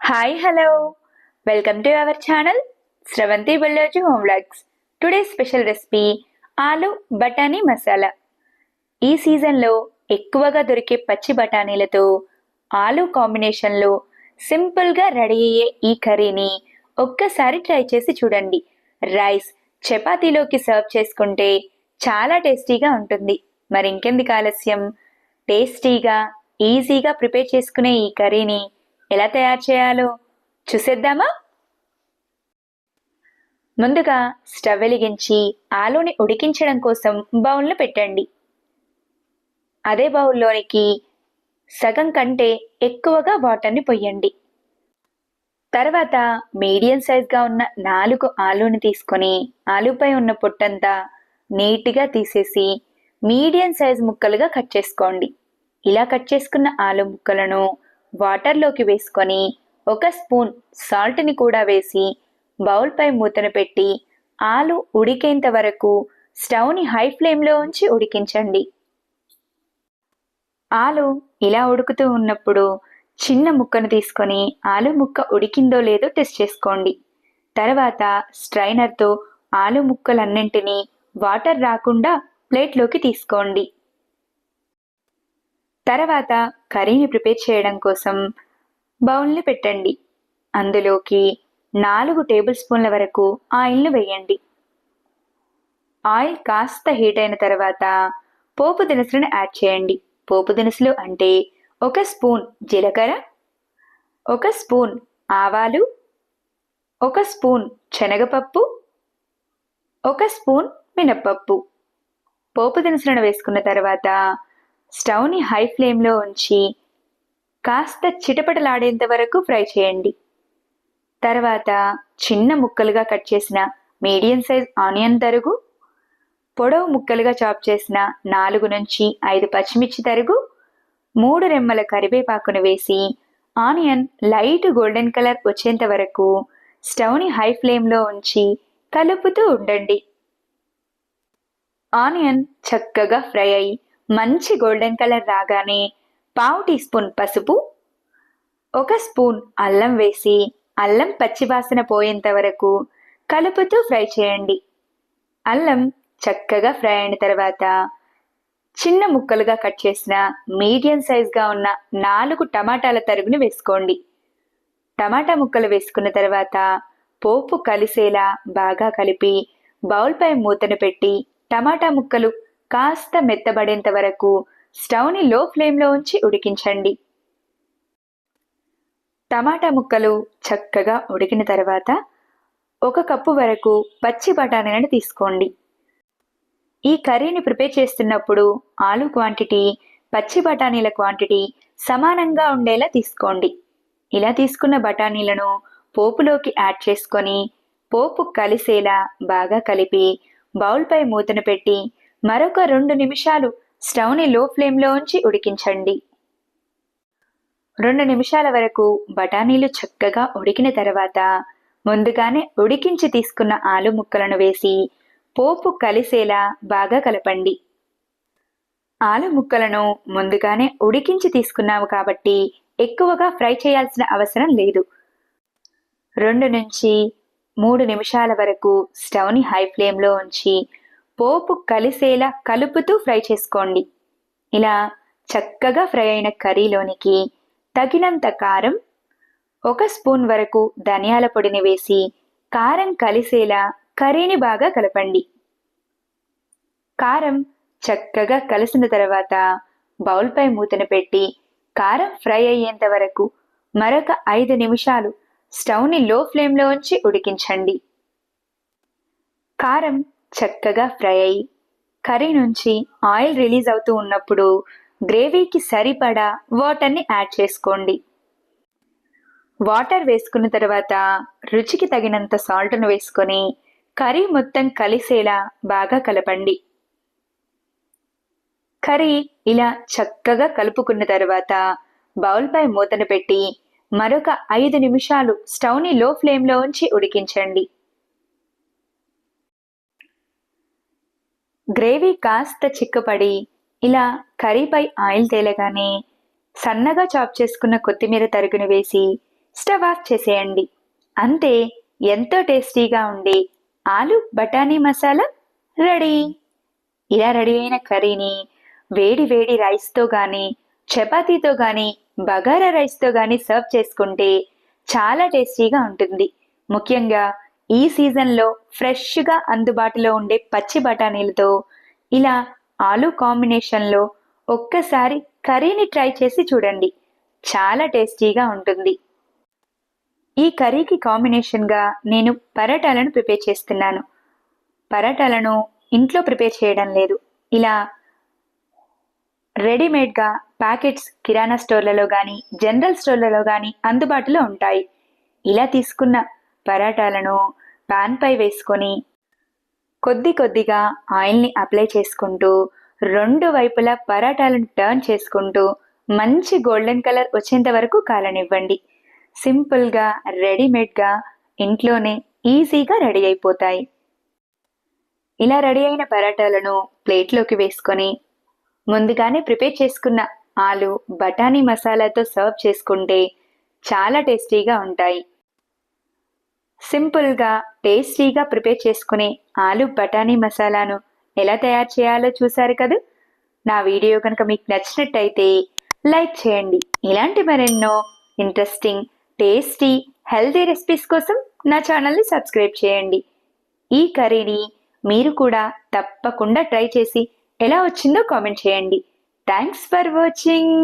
Hi, hello. Welcome to our channel Sravanti Ballaji Home Vlogs. Today's special recipe ఆలు బఠానీ మసాలా. ఈ సీజన్లో ఎక్కువగా దొరికే పచ్చి బఠానీలతో ఆలు కాంబినేషన్లో సింపుల్గా రెడీ అయ్యే ఈ కర్రీని ఒక్కసారి ట్రై చేసి చూడండి. రైస్ చపాతీలోకి సర్వ్ చేసుకుంటే చాలా టేస్టీగా ఉంటుంది. మరి ఇంకెందుకు ఆలస్యం, టేస్టీగా ఈజీగా ప్రిపేర్ చేసుకునే ఈ కర్రీని ఎలా తయారు చేయాలో చూసేద్దామా? ముందుగా స్టవ్ వెలిగించి ఆలూని ఉడికించడం కోసం బౌల్లో పెట్టండి. అదే బౌల్లోనికి సగం కంటే ఎక్కువగా వాటర్ని పొయ్యండి. తర్వాత మీడియం సైజ్గా ఉన్న 4 ఆలూని తీసుకొని ఆలూపై ఉన్న పొట్టంతా నీట్గా తీసేసి మీడియం సైజ్ ముక్కలుగా కట్ చేసుకోండి. ఇలా కట్ చేసుకున్న ఆలు ముక్కలను వాటర్లోకి వేసుకొని 1 స్పూన్ సాల్ట్ని కూడా వేసి బౌల్పై మూతను పెట్టి ఆలు ఉడికేంత వరకు స్టవ్ని హై ఫ్లేమ్లో ఉంచి ఉడికించండి. ఆలు ఇలా ఉడుకుతూ ఉన్నప్పుడు చిన్న ముక్కను తీసుకొని ఆలు ముక్క ఉడికిందో లేదో టెస్ట్ చేసుకోండి. తర్వాత స్ట్రైనర్తో ఆలు ముక్కలన్నింటినీ వాటర్ రాకుండా ప్లేట్లోకి తీసుకోండి. తర్వాత కర్రీని ప్రిపేర్ చేయడం కోసం బౌల్ని పెట్టండి. అందులోకి 4 టేబుల్ స్పూన్ల వరకు ఆయిల్ను వేయండి. ఆయిల్ కాస్త హీట్ అయిన తర్వాత పోపు దినుసులను యాడ్ చేయండి. పోపు దినుసులు అంటే 1 స్పూన్ జీలకర్ర, 1 స్పూన్ ఆవాలు, 1 స్పూన్ శనగపప్పు, 1 స్పూన్ మినప్పప్పు. పోపు దినుసులను వేసుకున్న తర్వాత స్టవ్ని హై ఫ్లేమ్లో ఉంచి కాస్త చిటపటలాడేంత వరకు ఫ్రై చేయండి. తర్వాత చిన్న ముక్కలుగా కట్ చేసిన మీడియం సైజ్ ఆనియన్ తరుగు, పొడవు ముక్కలుగా చాప్ చేసిన 4 నుంచి 5 పచ్చిమిర్చి తరుగు, 3 రెమ్మల కరివేపాకును వేసి ఆనియన్ లైట్ గోల్డెన్ కలర్ వచ్చేంత వరకు స్టవ్ని హై ఫ్లేమ్లో ఉంచి కలుపుతూ ఉండండి. ఆనియన్ చక్కగా ఫ్రై అయి మంచి గోల్డెన్ కలర్ రాగానే 1/2 టీ స్పూన్ పసుపు, 1 స్పూన్ అల్లం వేసి అల్లం పచ్చివాసన పోయేంత వరకు కలుపుతూ ఫ్రై చేయండి. అల్లం చక్కగా ఫ్రై అయిన తర్వాత చిన్న ముక్కలుగా కట్ చేసిన మీడియం సైజ్గా ఉన్న 4 టమాటాల తరుగుని వేసుకోండి. టమాటా ముక్కలు వేసుకున్న తర్వాత పోపు కలిసేలా బాగా కలిపి బౌల్పై మూతను పెట్టి టమాటా ముక్కలు కాస్త మెత్తబడేంత వరకు స్టవ్ని లో ఫ్లేమ్లో ఉంచి ఉడికించండి. టమాటా ముక్కలు చక్కగా ఉడికిన తర్వాత 1 కప్పు వరకు పచ్చి బఠానీలను తీసుకోండి. ఈ కర్రీని ప్రిపేర్ చేస్తున్నప్పుడు ఆలు క్వాంటిటీ, పచ్చి బఠానీల క్వాంటిటీ సమానంగా ఉండేలా తీసుకోండి. ఇలా తీసుకున్న బఠానీలను పోపులోకి యాడ్ చేసుకొని పోపు కలిసేలా బాగా కలిపి బౌల్పై మూతను పెట్టి మరొక 2 నిమిషాలు స్టవ్ని లో ఫ్లేమ్లో ఉంచి ఉడికించండి. 2 నిమిషాల వరకు బఠానీలు చక్కగా ఉడికిన తర్వాత ముందుగానే ఉడికించి తీసుకున్న ఆలు ముక్కలను వేసి పోపు కలిసేలా బాగా కలపండి. ఆలు ముక్కలను ముందుగానే ఉడికించి తీసుకున్నాము కాబట్టి ఎక్కువగా ఫ్రై చేయాల్సిన అవసరం లేదు. 2 నుంచి 3 నిమిషాల వరకు స్టవ్ని హై ఫ్లేమ్లో ఉంచి పోపు కలిసేలా కలుపుతూ ఫ్రై చేసుకోండి. ఇలా చక్కగా ఫ్రై అయిన కర్రీలోనికి తగినంత కారం, 1 స్పూన్ వరకు ధనియాల పొడిని వేసి కారం కలిసేలా కర్రీని బాగా కలపండి. కారం చక్కగా కలిసిన తర్వాత బౌల్పై మూతను పెట్టి కారం ఫ్రై అయ్యేంత వరకు మరొక 5 నిమిషాలు స్టవ్ని లో ఫ్లేమ్లో ఉంచి ఉడికించండి. కారం చక్కగా ఫ్రై అయి కర్రీ నుంచి ఆయిల్ రిలీజ్ అవుతూ ఉన్నప్పుడు గ్రేవీకి సరిపడా వాటర్ని యాడ్ చేసుకోండి. వాటర్ వేసుకున్న తర్వాత రుచికి తగినంత సాల్ట్ను వేసుకొని కర్రీ మొత్తం కలిసేలా బాగా కలపండి. కర్రీ ఇలా చక్కగా కలుపుకున్న తర్వాత బౌల్పై మూతను పెట్టి మరొక 5 నిమిషాలు స్టవ్ని లో ఫ్లేమ్లో ఉంచి ఉడికించండి. గ్రేవీ కాస్త చిక్కపడి ఇలా కర్రీపై ఆయిల్ తేలగానే సన్నగా చాప్ చేసుకున్న కొత్తిమీర తరుగును వేసి స్టవ్ ఆఫ్ చేసేయండి. అంతే, ఎంతో టేస్టీగా ఉండే ఆలు బఠానీ మసాలా రెడీ. ఇలా రెడీ అయిన కర్రీని వేడి వేడి రైస్తో కానీ, చపాతీతో కానీ, బగారా రైస్తో కానీ సర్వ్ చేసుకుంటే చాలా టేస్టీగా ఉంటుంది. ముఖ్యంగా ఈ సీజన్లో ఫ్రెష్గా అందుబాటులో ఉండే పచ్చి బఠానీలతో ఇలా ఆలు కాంబినేషన్లో ఒక్కసారి కర్రీని ట్రై చేసి చూడండి, చాలా టేస్టీగా ఉంటుంది. ఈ కర్రీకి కాంబినేషన్గా నేను పరాటాలను ప్రిపేర్ చేస్తున్నాను. పరాటాలను ఇంట్లో ప్రిపేర్ చేయడం లేదు, ఇలా రెడీమేడ్గా ప్యాకెట్స్ కిరాణా స్టోర్లలో కానీ, జనరల్ స్టోర్లలో కానీ అందుబాటులో ఉంటాయి. ఇలా తీసుకున్న పరాటాలను పాన్పై వేసుకొని కొద్ది కొద్దిగా ఆయిల్ని అప్లై చేసుకుంటూ రెండు వైపులా పరాటాలను టర్న్ చేసుకుంటూ మంచి గోల్డెన్ కలర్ వచ్చేంత వరకు కాలనివ్వండి. సింపుల్గా, రెడీమేడ్గా ఇంట్లోనే ఈజీగా రెడీ అయిపోతాయి. ఇలా రెడీ అయిన పరాటాలను ప్లేట్లోకి వేసుకొని ముందుగానే ప్రిపేర్ చేసుకున్న ఆలు బఠానీ మసాలాతో సర్వ్ చేసుకుంటే చాలా టేస్టీగా ఉంటాయి. సింపుల్గా, టేస్టీగా ప్రిపేర్ చేసుకునే ఆలు బఠానీ మసాలాను ఎలా తయారు చేయాలో చూశారు కదా. నా వీడియో కనుక మీకు నచ్చినట్టయితే లైక్ చేయండి. ఇలాంటి మరెన్నో ఇంట్రెస్టింగ్, టేస్టీ, హెల్తీ రెసిపీస్ కోసం నా ఛానల్ని సబ్స్క్రైబ్ చేయండి. ఈ కర్రీని మీరు కూడా తప్పకుండా ట్రై చేసి ఎలా వచ్చిందో కామెంట్ చేయండి. Thanks for watching.